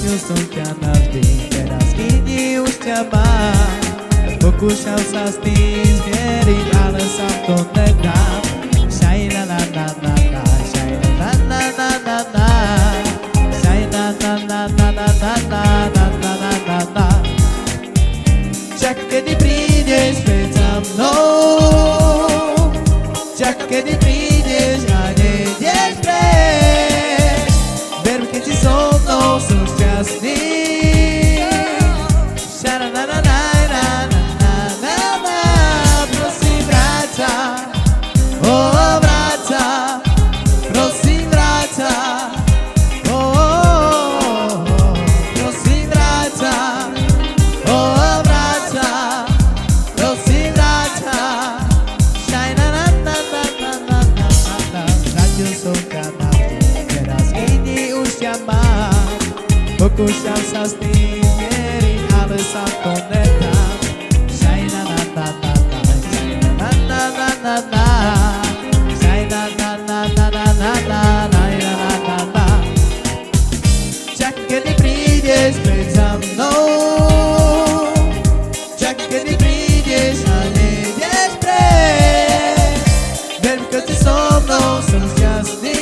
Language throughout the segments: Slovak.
Ztratil som ťa navždy, teraz iný už ťa mám. Pokúšal sa s tým zmieriť, ale sa to nedám. Šaj na na na na na, šaj na na na na na, šaj na na na na na na na na na na na na. Čak kedy prídeš späť za mnou, čak kedy prídeš a nejdeš preč. Ver, keď si so mnou som šťastný. Pokúšam sa s tým zmieriť, ale sa to nedám. Šaj na na na na na, šaj na na na na na, šaj na na na na na na na na na na. Čak kedy prídeš späť za mnou, čak kedy prídeš a nejdeš preč. Ver, keď si so mnou som šťastný.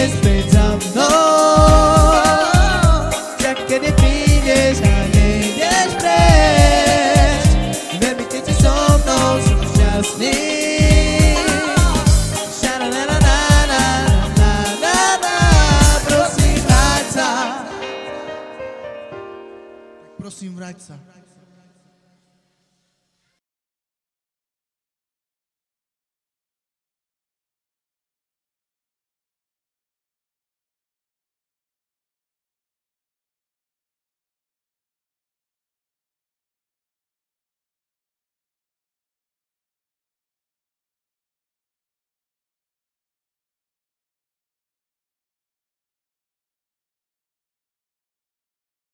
Späť za mnou, čak kedy prídeš a nejdeš preč. Ver mi, keď si so mnou som šťastný. Prosím, vráť sa. Prosím, vráť sa.